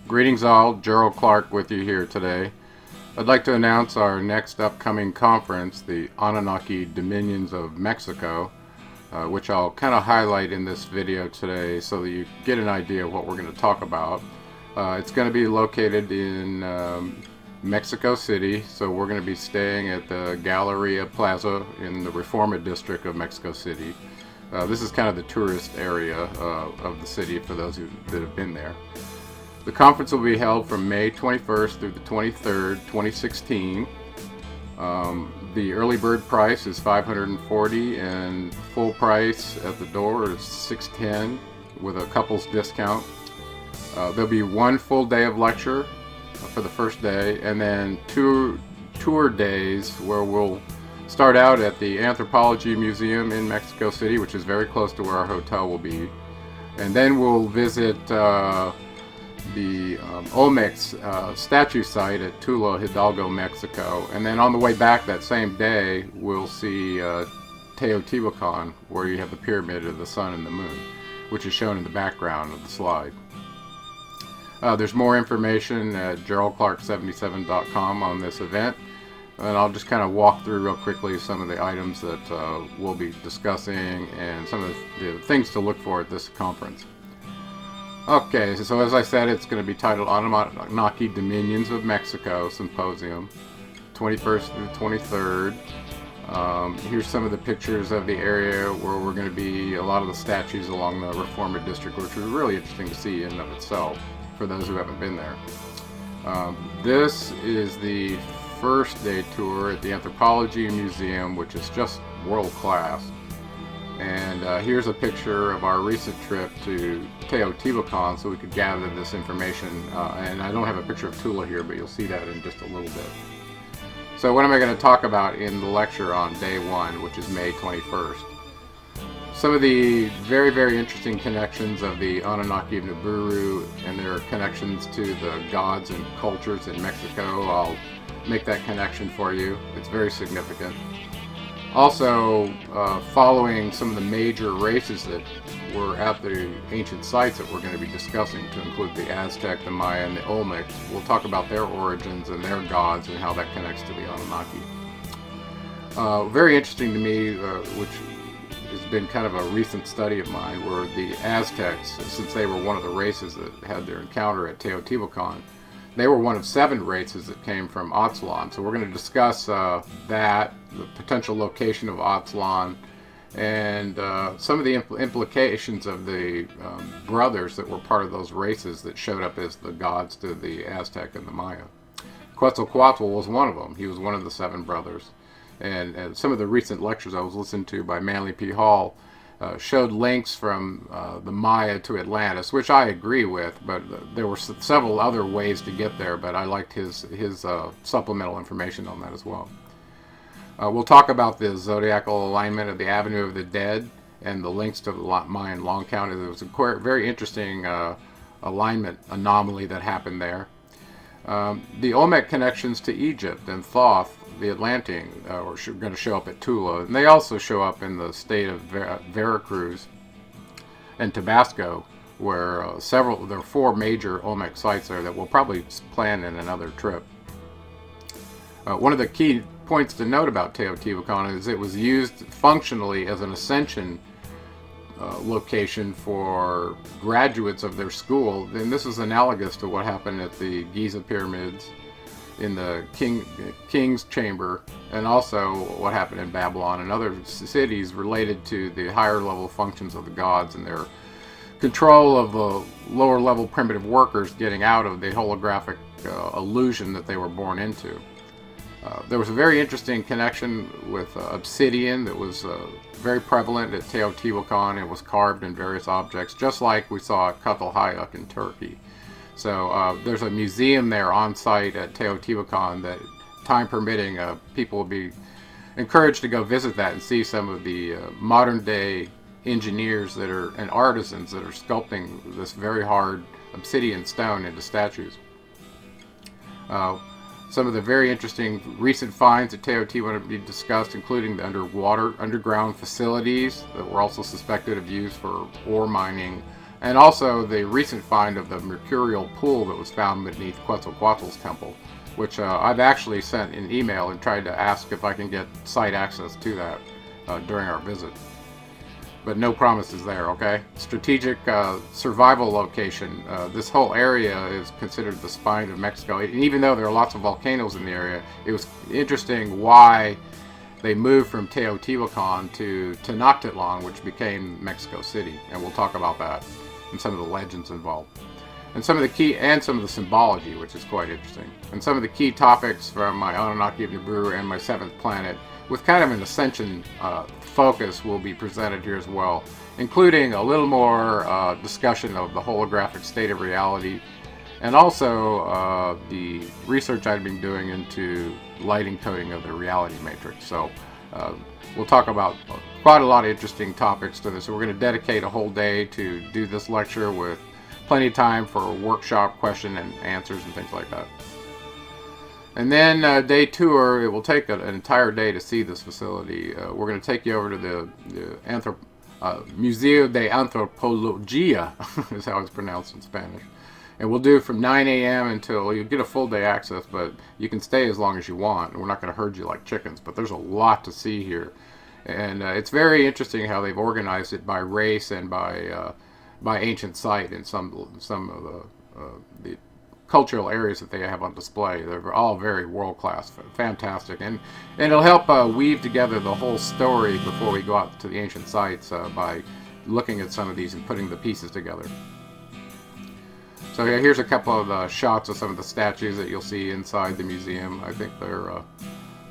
Greetings all, Gerald Clark with you here today. I'd like to announce our next upcoming conference, the Anunnaki Dominions of Mexico, which I'll kind of highlight in this video today so that you get an idea of what we're going to talk about. It's going to be located in Mexico City, so we're going to be staying at the Galleria Plaza in the Reforma district of Mexico City. This is kind of the tourist area of the city for those that have been there. The conference will be held from May 21st through the 23rd, 2016. The early bird price is $540 and full price at the door is $610 with a couple's discount. There'll be one full day of lecture for the first day, and then two tour days where we'll start out at the Anthropology Museum in Mexico City, which is very close to where our hotel will be. And then we'll visit the Olmec statue site at Tula, Hidalgo, Mexico. And then on the way back that same day, we'll see Teotihuacan, where you have the pyramid of the sun and the moon, which is shown in the background of the slide. There's more information at geraldclark77.com on this event. And I'll just kind of walk through real quickly some of the items that we'll be discussing and some of the things to look for at this conference. Okay, so as I said, it's going to be titled Anunnaki Dominions of Mexico Symposium, 21st through 23rd. Here's some of the pictures of the area where we're going to be, a lot of the statues along the Reforma district, which was really interesting to see in and of itself for those who haven't been there. This is the first day tour at the Anthropology Museum, which is just world class. And here's a picture of our recent trip to Teotihuacan so we could gather this information. And I don't have a picture of Tula here, but you'll see that in just a little bit. So what am I going to talk about in the lecture on day one, which is May 21st? Some of the very, very interesting connections of the Anunnaki of Nibiru and their connections to the gods and cultures in Mexico. I'll make that connection for you. It's very significant. Also, following some of the major races that were at the ancient sites that we're going to be discussing, to include the Aztec, the Mayan, the Olmec, we'll talk about their origins and their gods and how that connects to the Anunnaki. Very interesting to me, which has been kind of a recent study of mine, were the Aztecs, since they were one of the races that had their encounter at Teotihuacan. They were one of 7 races that came from Atzlan. So we're going to discuss that, the potential location of Atzlan, and some of the implications of the brothers that were part of those races that showed up as the gods to the Aztec and the Maya. Quetzalcoatal was one of them. He was one of the 7 brothers. And some of the recent lectures I was listening to by Manley P showed links from the Maya to Atlantis, which I agree with, but there were several other ways to get there, but I liked his supplemental information on that as well. We'll talk about the Zodiacal alignment of the Avenue of the Dead and the links to the Mayan long count. It was a very interesting alignment anomaly that happened there. The Olmec connections to Egypt and Thoth, the Atlantean, are going to show up at Tula, and they also show up in the state of Veracruz and Tabasco, where there are 4 major Olmec sites there that we'll probably plan in another trip. One of the key points to note about Teotihuacan is it was used functionally as an ascension location for graduates of their school, and this is analogous to what happened at the Giza pyramids in the king's chamber, and also what happened in Babylon and other cities related to the higher level functions of the gods and their control of the lower level primitive workers getting out of the holographic illusion that they were born into. There was a very interesting connection with Obsidian that was very prevalent at Teotihuacan. It was carved in various objects, just like we saw at Cathul Hayuk in Turkey. So there's a museum there on site at Teotihuacan that, time permitting, people will be encouraged to go visit that and see some of the modern day engineers and artisans that are sculpting this very hard obsidian stone into statues. Some of the very interesting recent finds at Teotihuacan will be discussed, including the underground facilities that were also suspected of use for ore mining And also the recent find of the mercurial pool that was found beneath Quetzalcoatal's temple, which I've actually sent an email and tried to ask if I can get site access to that during our visit. But no promises there, okay? Strategic survival location. This whole area is considered the spine of Mexico. And even though there are lots of volcanoes in the area, it was interesting why they moved from Teotihuacan to Tenochtitlan, which became Mexico City. And we'll talk about that and some of the legends involved. And some of the key, and some of the symbology, which is quite interesting. And some of the key topics from my Anunnaki of Nibiru and my seventh planet, with kind of an ascension focus, will be presented here as well, including a little more discussion of the holographic state of reality, and also the research I've been doing into light encoding of the reality matrix. So we'll talk about quite a lot of interesting topics to this. So we're going to dedicate a whole day to do this lecture with plenty of time for workshop question and answers and things like that. And then day tour, it will take an entire day to see this facility. We're going to take you over to the Museo de Antropología, is how it's pronounced in Spanish. And we'll do from 9 a.m. until, you get a full day access, but you can stay as long as you want. And we're not going to herd you like chickens, but there's a lot to see here. And it's very interesting how they've organized it by race and by ancient site in some of the cultural areas that they have on display. They're all very world-class, fantastic, and it'll help weave together the whole story before we go out to the ancient sites by looking at some of these and putting the pieces together. So yeah, here's a couple of shots of some of the statues that you'll see inside the museum. I think they're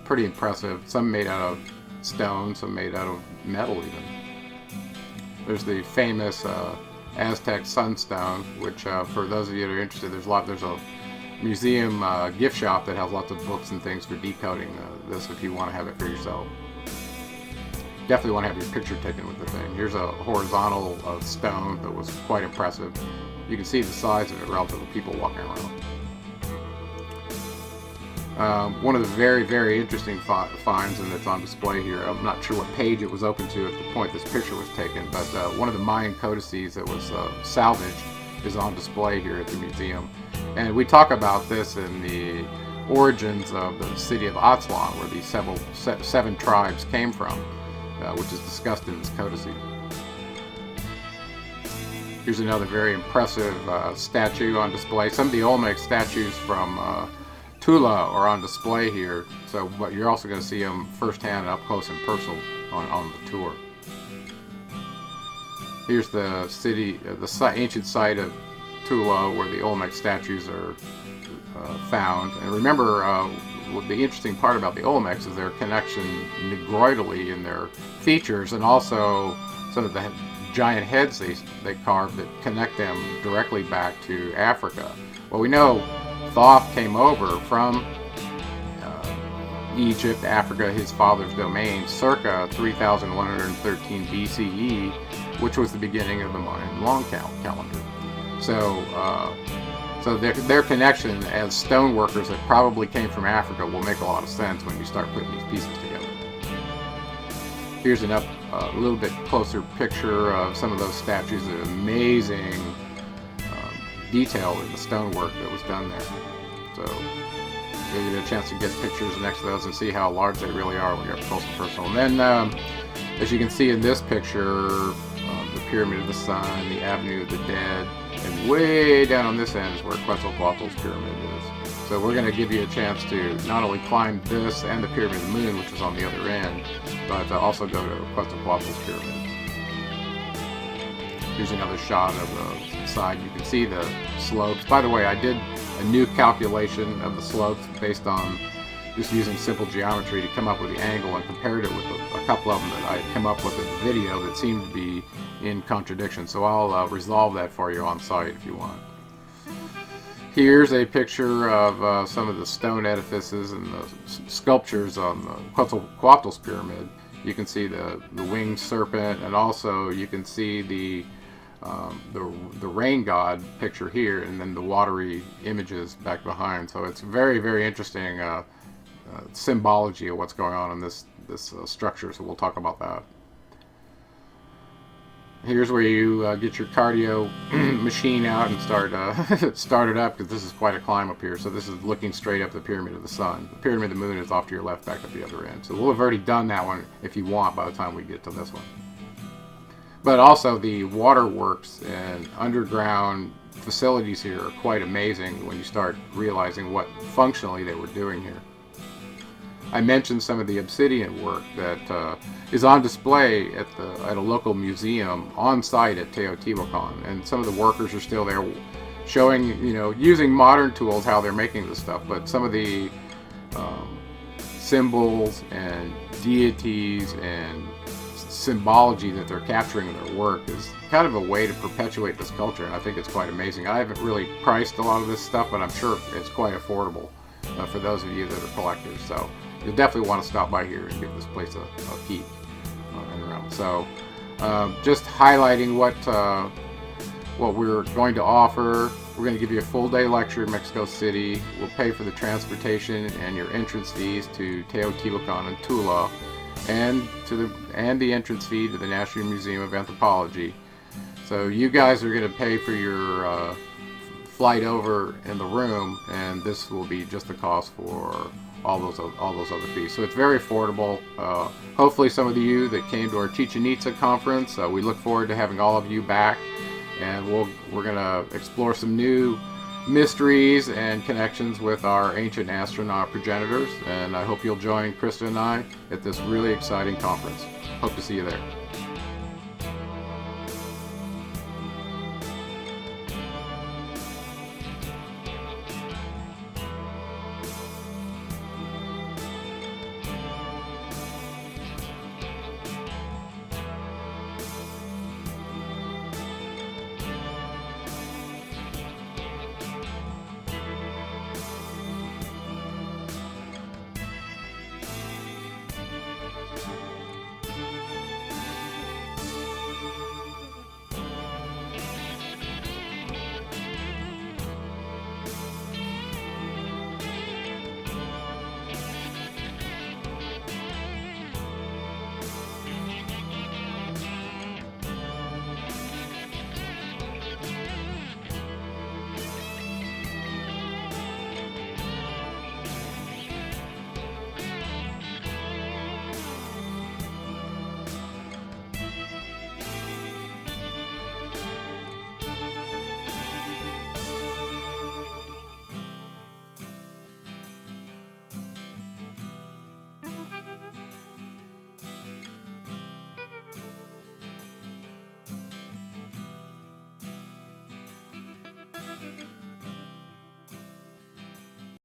pretty impressive. Some made out of stone, some made out of metal even. There's the famous Aztec sunstone, which for those of you that are interested, there's a museum gift shop that has lots of books and things for decoding this if you want to have it for yourself. Definitely want to have your picture taken with the thing. Here's a horizontal stone that was quite impressive. You can see the size of it relative to people walking around. One of the very, very interesting finds, and it's on display here. I'm not sure what page it was open to at the point this picture was taken, but one of the Mayan codices that was salvaged is on display here at the museum. And we talk about this in the origins of the city of Atzlan, where these seven tribes came from, which is discussed in this codice. Here's another very impressive statue on display. Some of the Olmec statues from Tula are on display here, but you're also going to see them firsthand, up close and personal on the tour. Here's the city, the ancient site of Tula, where the Olmec statues are found. And remember, what the interesting part about the Olmecs is their connection negroidally in their features, and also some of the giant heads they carved that connect them directly back to Africa. Well, we know Thoth came over from Egypt, Africa, his father's domain, circa 3113 BCE, which was the beginning of the Mayan long calendar. So their connection as stoneworkers that probably came from Africa will make a lot of sense when you start putting these pieces together. Here's a little bit closer picture of some of those statues. An amazing detail in the stonework that was done there. So you'll get a chance to get pictures next to those and see how large they really are when you're up close and personal. And then, as you can see in this picture, the Pyramid of the Sun, the Avenue of the Dead, and way down on this end is where Quetzalcoatal's pyramid is. So we're going to give you a chance to not only climb this and the Pyramid of the Moon, which is on the other end, but also go to Quetzalcoatal's pyramid. Here's another shot of the side. You can see the slopes. By the way, I did a new calculation of the slopes based on just using simple geometry to come up with the angle, and compared it with a couple of them that I had come up with in the video that seemed to be in contradiction. So I'll resolve that for you on site if you want. Here's a picture of some of the stone edifices and the sculptures on the Quetzalcoatl's pyramid. You can see the winged serpent, and also you can see the rain god picture here, and then the watery images back behind. So it's very, very interesting symbology of what's going on in this structure. So we'll talk about that. Here's where you get your cardio machine out and start it up, because this is quite a climb up here. So this is looking straight up the Pyramid of the Sun. The Pyramid of the Moon is off to your left, back up the other end. So we'll have already done that one if you want by the time we get to this one. But also the waterworks and underground facilities here are quite amazing when you start realizing what functionally they were doing here. I mentioned some of the obsidian work that is on display at a local museum on site at Teotihuacan, and some of the workers are still there, showing, using modern tools how they're making this stuff. But some of the symbols and deities and symbology that they're capturing in their work is kind of a way to perpetuate this culture, and I think it's quite amazing. I haven't really priced a lot of this stuff, but I'm sure it's quite affordable for those of you that are collectors. So you'll definitely want to stop by here and give this place a peek and around. So just highlighting what we're going to offer. We're going to give you a full day lecture in Mexico City. We'll pay for the transportation and your entrance fees to Teotihuacan and Tula, and the entrance fee to the National Museum of Anthropology. So you guys are going to pay for your flight over in the room, and this will be just the cost for all those other fees. So it's very affordable. Hopefully some of you that came to our Chichen Itza conference, we look forward to having all of you back, and we're going to explore some new mysteries and connections with our ancient astronaut progenitors, and I hope you'll join Krista and I at this really exciting conference. Hope to see you there.